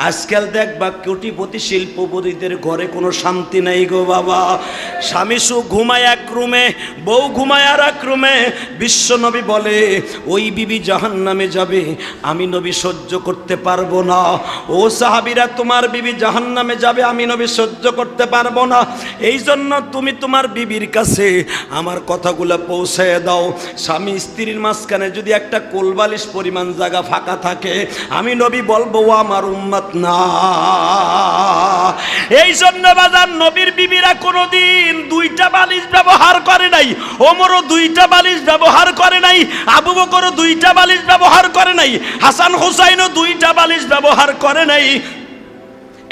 আজকাল দেখবা কোটিপতি শিল্পপতিদের ঘরে কোনো শান্তি নাই গো বাবা। স্বামী ঘুমায় এক রুমে, বউ ঘুমায় আর এক রুমে। বিশ্ব নবী বলে ওই বিবি জাহান্নামে যাবে, আমি নবী সহ্য করতে পারবো না। ও সাহাবীরা, তোমার বিবি জাহান্নামে যাবে, আমি নবী সহ্য করতে পারবো না। এই জন্য তুমি তোমার বিবির কাছে আমার কথাগুলো পৌঁছায় দাও। স্বামী স্ত্রীর মাঝখানে যদি একটা কোলবালিশ পরিমাণ জায়গা ফাঁকা থাকে, আমি নবী বলবো ও আমার উম্মত না। এই জন্য বাজার নবীর বিবিরা কোনোদিন দুইটা বালিশ ব্যবহার করে নাই। ওমরও দুইটা বালিশ ব্যবহার করে নাই, আবু বকরও দুইটা বালিশ ব্যবহার করে নাই, হাসান হুসাইনও দুইটা বালিশ ব্যবহার করে নাই।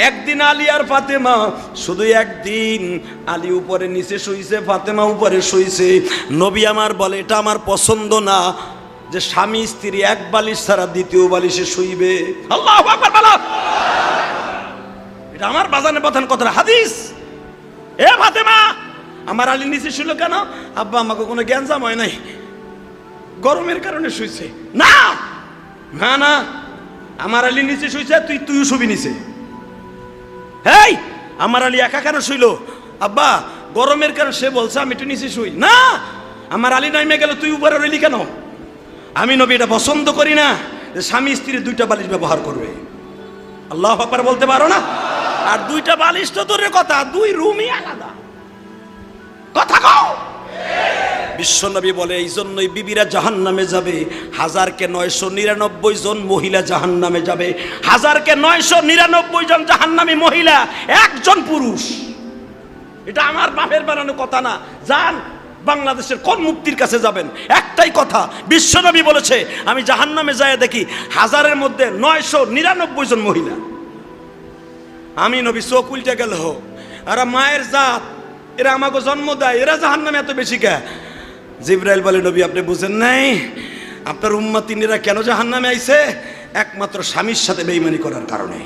একদিন আলী আর ফাতেমা, শুধু একদিন আলী উপরে নিচে শুইছে, ফাতেমা উপরে শুইছে। নবী আমার বলে এটা আমার পছন্দ না যে স্বামী স্ত্রী এক বালিশ ছাড়া দ্বিতীয় বালিশে শুইবে। আল্লাহু আকবার বলো। এটা আমার বাজানে প্রধান কথা হাদিস। এ ফাতেমা, আমার আলী নিচে শুইল কেন? আব্বা আমাকে কোনো জ্ঞানজাম হয় নাই, গরমের কারণে শুইছে। না না না, আমার আলী নিচে শুইছে, তুইও শুবি নিচে। হেই, আমার আলী একা কেন শুইল? আব্বা গরমের কারণে সে বলছে আমি একটু নিচে শুই। না, আমার আলী নাইমে গেল, তুই উপরে রইলি কেন? আমি নবী এটা পছন্দ করি না যে স্বামী স্ত্রী দুইটা বালিশ ব্যবহার করবে। আল্লাহু আকবার বলতে পারো না? আর দুইটা বালিশ তো দূরের কথা, দুই রুমই আলাদা। কথা কও। বিশ্ব নবী বলে এই জন্যই বিবিরা জাহান্নামে যাবে। 1000-999 জন মহিলা জাহান্নামে যাবে। 1000-999 জন জাহান্নামী মহিলা, একজন পুরুষ। এটা আমার বাপের বানানো কথা না। যান বাংলাদেশের কোন মুফতির কাছে যাবেন, একটাই কথা, বিশ্বনবী বলেছে আমি জাহান্নামে যায় দেখি 1000-এর মধ্যে 999 জন মহিলা। আমি নবী চোখ উল্টে গেল, এরা মায়ের জাত, এরা আমাকে জন্ম দেয়, এরা জাহান্নামে এত বেশি কে? জিবরাইল বলে নবী আপনি বুঝেন নাই, আপনার উম্মতিনীরা কেন জাহান্নামে আইছে? একমাত্র স্বামীর সাথে বেঈমানি করার কারণে।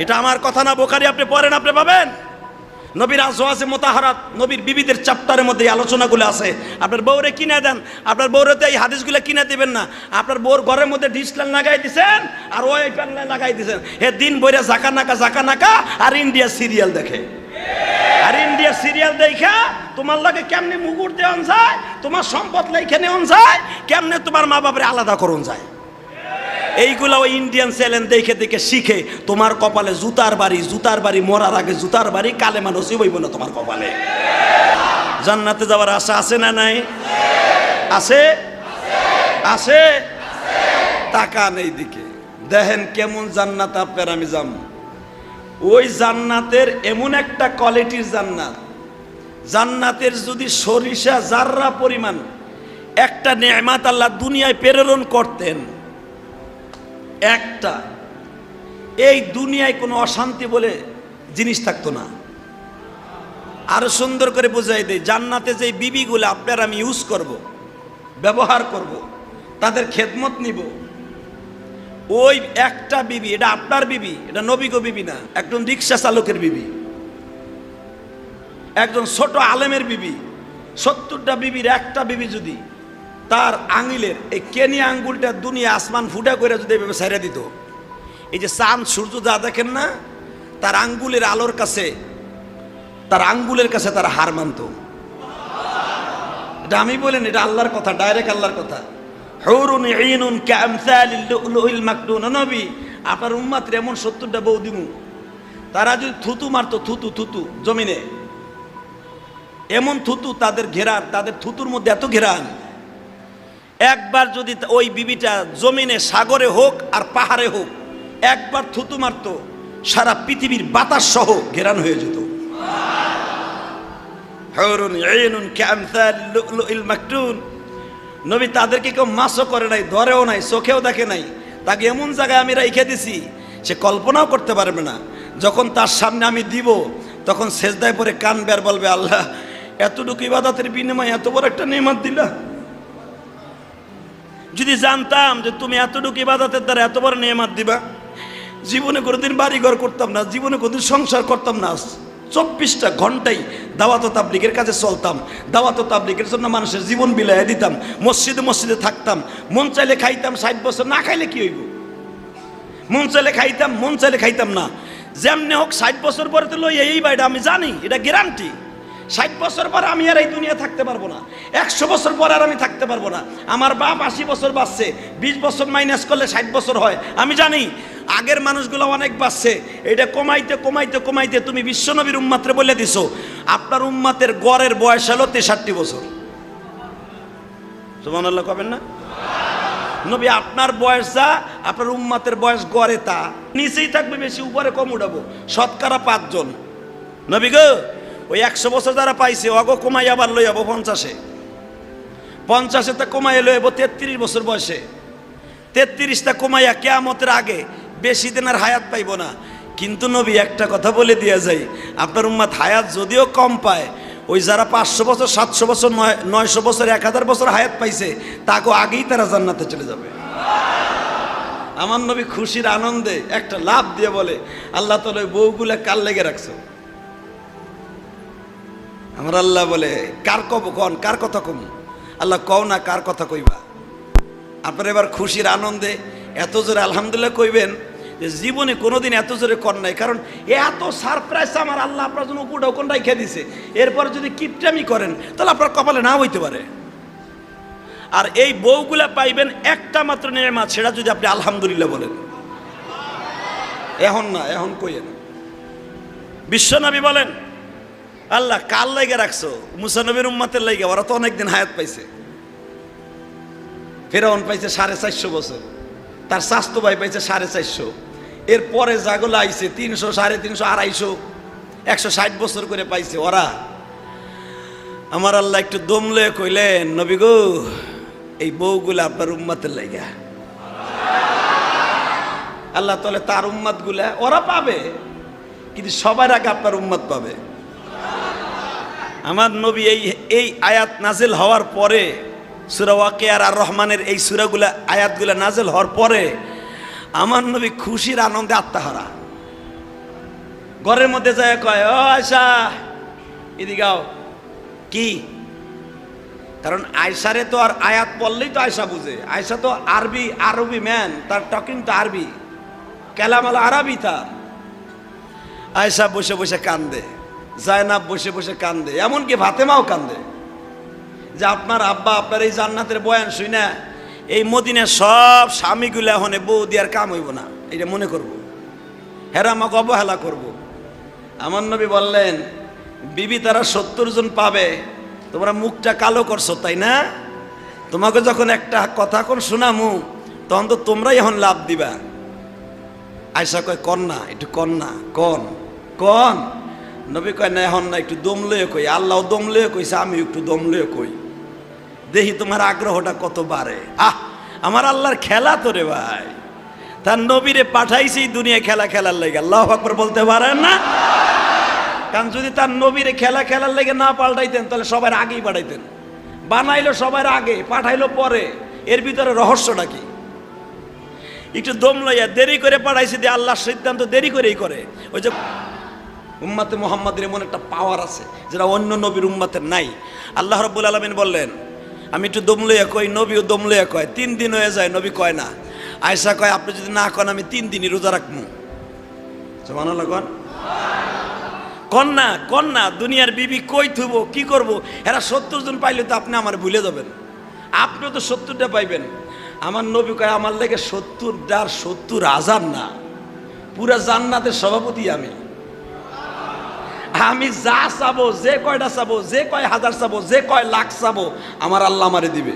এটা আমার কথা না, বুখারী আপনি পড়েন, আপনি পাবেন। নবীর আজওয়াজে মুতাহারাত, নবীর বিবিদের চ্যাপ্টারের মধ্যে এই আলোচনাগুলো আছে। আপনার বউরে কিনে দেন, আপনার বউরে তো এই হাদিসগুলো কিনে দিবেন না। আপনার বউর ঘরের মধ্যে ডিসলাইন লাগাই দিছেন আর ওই প্যানেল লাগাই দিছেন, হে দিন বইরা জাকা নাকা আর ইন্ডিয়া সিরিয়াল দেখে। আর ইন্ডিয়া সিরিয়াল দেখা তোমার লাগে কেমনে মুগুর দেওয়ান যায়, তোমার সম্পদ লেখে নেওয়ান যায়, কেমনে তোমার মা বাপরে আলাদা করুন যায়। এইগুলা ওই ইন্ডিয়ান চ্যানেল দেখে দেখে শিখে তোমার কপালে জুতার বাড়ি, মরার আগে জুতার বাড়ি, কালেমা নসিব হইব না তোমার কপালে। জান্নাতে যাওয়ার আশা আছে না নাই? আছে আছে। তাকান এই দিকে, দেখেন কেমন জান্নাত আপনার আমি যাম। ওই জান্নাতের এমন একটা কোয়ালিটির জান্নাত, জান্নাতের যদি সরিষা জাররা পরিমাণ একটা নেয়ামত আল্লাহ দুনিয়ায় প্রেরণ করতেন, একটা, এই দুনিয়ায় কোনো অশান্তি বলে জিনিস থাকতো না। আরো সুন্দর করে বোঝাই দেয়, জান্নাতে যে বিবিগুলো আপনার আমি ইউজ করব, ব্যবহার করব, তাদের খেদমত নিব, ওই একটা বিবি, এটা আপনার বিবি, এটা নবীগো বিবি না, একজন রিক্সা চালকের বিবি, একজন ছোট আলেমের বিবি, 70টা বিবির একটা বিবি যদি তার আঙুলের এই কেনি আঙ্গুলটা দুনিয়া আসমান ফুটা করে যদি এভাবে ছেড়ে দিত, এই যে চাঁদ সূর্য যা দেখেন না, তার আঙ্গুলের আলোর কাছে, তার আঙ্গুলের কাছে তারা হার মানত। এটা আমি বলেন, এটা আল্লাহর কথা, ডাইরেক্ট আল্লাহর কথা। হুরুন ঈনুন কামসালিল লুলুল মাকনুন। নবী আপনার উম্মতের এমন 70টা বউ দিমু, তারা যদি থুতু মারতো, থুতু জমিনে, এমন থুতু তাদের ঘেরান, তাদের থুতুর মধ্যে এত ঘেরান, একবার যদি ওই বিবিটা জমিনে, সাগরে হোক আর পাহাড়ে হোক, একবার থুতু মারতো, সারা পৃথিবীর বাতাস সহ ঘেরান হয়ে যেত। হুরুন ঈনুন কামসালিল লুলুল মাকনুন। নবী তাদেরকে কেউ মাছও করে নাই, ধরেও নাই, চোখেও দেখে নাই, তাকে এমন জায়গায় আমি রেখে দিছি সে কল্পনাও করতে পারবে না। যখন তার সামনে আমি দিব, তখন সেজদায় পরে কানবে আর বলবে আল্লাহ এতটুকু ইবাদতের বিনিময়ে এত বড় একটা নেয়ামত দিলা। যদি জানতাম যে তুমি এতটুকু ইবাদতের দ্বারা এত বড় নেয়ামত দিবা, জীবনে কোনোদিন বাড়িঘর করতাম না, জীবনে কোনোদিন সংসার করতাম না, 24টা ঘন্টাই দাওয়াত তাবলীগের কাছে চলতাম, দাওয়াত তাবলীগের জন্য মানুষের জীবন বিলাইয়া দিতাম, মসজিদে থাকতাম, মন চাইলে খাইতাম, 60 বছর না খাইলে কি হইব? মন চাইলে খাইতাম, মন চাইলে খাইতাম না। যেমনি হোক 60 বছর পরে তো লই এই বাড়িটা আমি জানি, এটা গ্যারান্টি। 60 বছর পর আমি আর এই দুনিয়া থাকতে পারবো না, 100 বছর পর আর আমি থাকতে পারবো না। আমার বাপ 80 বছর বাঁচছে, 20 বছর মাইনাস করলে 60 বছর হয়। আমি জানি আগের মানুষগুলো অনেক বাঁচছে। এটা কমাইতে কমাইতে কমাইতে তুমি বিশ্বনবীর উম্মাত্রে বলে দিছো আপনার উম্মাতের গড়ের বয়স হলো 63 বছর। সুবহানাল্লাহ কবেন না? নবী আপনার বয়স যা, আপনার উম্মাতের বয়স গড়ে তা, নিচেই থাকবে বেশি, উপরে কম উঠাবো। শতকরা 5 জন। নবী গো ওই 100 বছর যারা পাইছে অগো কমাই আবার লই যাবো 50-এ, 50-টা কমাই লই যাবো 33 বছর বয়সে। 33টা কমাইয়া কিয়ামতের আগে বেশি দিন আর হায়াত পাইব না। কিন্তু নবী একটা কথা বলে দিয়া যায়, আপনার উম্মাত হায়াত যদিও কম পায়, ওই যারা 500 বছর 700 বছর 900 বছর 1000 বছর হায়াত পাইছে তাকে আগেই তারা জান্নাতে চলে যাবে। আমার নবী খুশির আনন্দে একটা লাভ দিয়ে বলে, আল্লাহ তাআলা ওই বউগুলা কার লেগে রাখছো? আমার আল্লাহ বলে কার কব কন, কার কথা কম? আল্লাহ কও না কার কথা কইবা। আপনার এবার খুশির আনন্দে এত জোরে আলহামদুলিল্লাহ কইবেন যে জীবনে কোনোদিন এত জোরে কর নাই। কারণ এত সারপ্রাইজ আমার আল্লাহ আপনার জন্য উপর ডাউন রাইখা দিছে। এরপর যদি কিপটামি করেন তাহলে আপনার কপালে না হইতে পারে। আর এই বউগুলা পাইবেন একটা মাত্র নেয়ামত, সেটা যদি আপনি আলহামদুলিল্লাহ বলেন। এখন না, এখন কইেন। বিশ্বনবী বলেন আল্লাহ কার লাইগা রাখছো? মুসা নবীর উম্মতের লাইগা, ওরা তো অনেকদিন হায়াত পাইছে। ফেরাউন পাইছে 450 বছর, তার স্বাস্থ্য ভাই পাইছে 450, এরপরে যাগুলো আইছে 300, 350, 250, 160 বছর করে পাইছে ওরা। আমার আল্লাহ একটু দম লয়ে কইলেন নবী গো এই বউগুলা আপনার উম্মতের লাইগা। আল্লাহ তাআলা তার উম্মত গুলা ওরা পাবে, কিন্তু সবার আগে আপনার উম্মত পাবে। আমার নবী এই আয়াত নাজিল হওয়ার পরে, সূরা ওয়াকিয়া আর রহমানের এই সূরাগুলা আয়াতগুলা নাজিল হওয়ার পরে আমার নবী খুশির আনন্দে আত্মাহারা। ঘরের মধ্যে যায় কয়, ও আয়সা এদিকে আও। কি? কারণ আয়সারে তো আর আয়াত পড়লেই তো আয়সা বুঝে। আয়সা তো আরবি ম্যান, তার টকিং তো আরবি, কালাম আল আরবি তার। আয়সা বসে বসে কান্দে, জায়নাব বসে বসে কান্দে, এমনকি ফাতেমাও কান্দে যে আপনার আব্বা আপনার এই জান্নাতের বয়ান শুই না এই মদিনার সব স্বামীগুলো এখন বউ দিয়ার কাম হইব না, এটা মনে করব, হেরা আমাকে অবহেলা করব। আমার নবী বললেন বিবি তারা 70 জন পাবে, তোমরা মুখটা কালো করছো তাই না? তোমাকে যখন একটা কথা কোন শোনামু তখন তো তোমরাই এখন লাভ দিবা। আয়সা কয় কন না, একটু কন না, কন কন। নবী কয় না এখন না, একটু দম লয়ে কই। আল্লাহ দম লয়ে কইছে, আমি একটু দম লয়ে কই, দেখি তোমার আগ্রহটা কত বাড়ে। আমার আল্লাহর খেলা তো রে ভাই, তার নবীরে পাঠাইছে এই দুনিয়া খেলা খেলার লাগে। আল্লাহু আকবার বলতে পারেন না? কারণ যদি তার নবীরে খেলা খেলার লাগে না পাল্টাইতেন তাহলে সবার আগেই পাঠাইতেন। বানাইলো সবার আগে, পাঠাইলো পরে, এর ভিতরে রহস্যটা কি? একটু দম লইয়া দেরি করে পাঠাইছে দিয়ে আল্লাহর সিদ্ধান্ত দেরি করেই করে। ওই যে উম্মতে মুহাম্মাদের এমন একটা পাওয়ার আছে যেটা অন্য নবীর উম্মতের নাই। আল্লাহ রাব্বুল আলামিন বললেন আমি একটু দম লইয়া কই, নবীও দম লইয়া কয়। 3 দিন হয়ে যায়, নবী কয় না। আয়সা কয় আপনি যদি না কন আমি 3 দিনই রোজা রাখবো। সুবহানাল্লাহ কন কন না, কন না। দুনিয়ার বিবি কই থুবো, কি করব? এরা 70 জন পাইলে তো আপনি আমার ভুলে যাবেন, আপনিও তো 70টা পাইবেন। আমার নবী কয় আমার লেগে 70টার 70,000 না, পুরা জান্নাতের সভাপতি আমি। আমি যা চাবো, যে কয়টা চাবো, যে কয় হাজার চাবো, যে কয় লাখ চাবো, আমার আল্লাহ আমারে দিবে।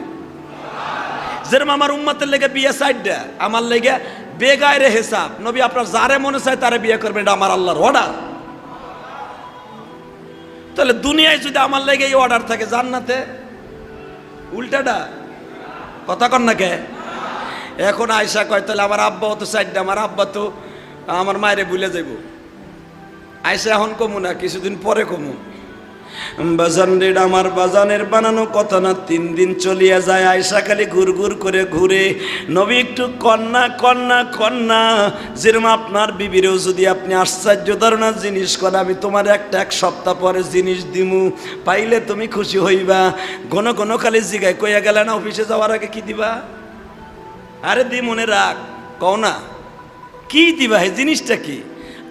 যেরকম আমার উম্মতের লেগে বিয়ে 4টা, আমার লেগে বেগায়রে হিসাব। নবী আপনার যারে মনে চায় তারে বিয়ে করবেন, এটা আমার আল্লাহর অর্ডার। তাহলে দুনিয়ায় যদি আমার লেগে এই অর্ডার থাকে, জান্নাতে উল্টাটা কথা কন না কে? এখন আয়সা কয় তাহলে আমার আব্বাও তো 4টা, আমার আব্বা তো আমার মায়েরে ভুলে যাইব। আয়সা এখন কমু না, কিছুদিন পরে কমু। বাজান রে আমার বাজানের বানানো কথা না, 3 দিন চলিয়া যায়। আয়সা খালি ঘুর ঘুর করে ঘুরে, নবী একটু কন্যা কন্যা কন্যা। যেরকম আপনার বিবিরেও যদি আপনি আশ্চর্য ধারণার জিনিস করে, আমি তোমার এক সপ্তাহ পরে জিনিস দিমু, পাইলে তুমি খুশি হইবা। ঘন ঘন খালি জিগায় কইয়া গেলে না অফিসে যাওয়ার আগে কি দিবা? আরে দি মনে রাখ, কও না কি দিবা এই জিনিসটা কি?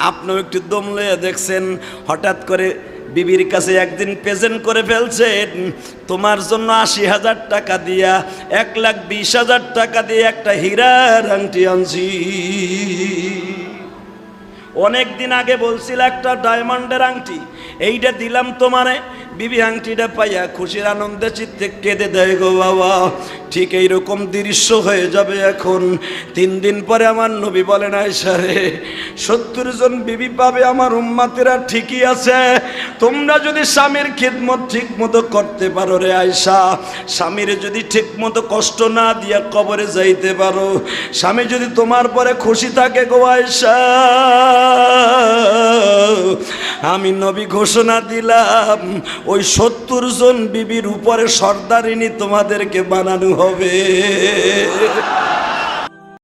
আপনিও একটু দম লইয়া দেখছেন, হঠাৎ করে বিবির কাছে একদিন প্রেজেন্ট করে ফেলছেন, তোমার জন্য ৮০,০০০ টাকা দিয়া ১,২০,০০০ টাকা দিয়ে একটা হীরার আংটি আনছি। অনেক দিন আগে বলছিল একটা ডায়মন্ডের আংটি, এইটা দিলাম তোমারে। বিবি আংটিটা পাইয়া খুশির আনন্দে চিত্তে কেঁদে দেয় গো বাবা। ঠিক এইরকম দৃশ্য হয়ে যাবে এখন। ৩ দিন পরে আমার নবী বলেন, আয়েশা রে ৭০ জন বিবি পাবে আমার উম্মতেরা, ঠিকই আছে। তোমরা যদি স্বামীর খিদমত ঠিক মতো করতে পারো রে আয়েশা, স্বামীর যদি ঠিক মতো কষ্ট না দিয়া কবরে যাইতে পারো, স্বামী যদি তোমার পরে খুশি থাকে গো আয়েশা, আমি নবী ঘোষণা দিলাম ওই ৭০ জন বিবির উপরে সর্দারিনী তোমাদেরকে বানানো হবে।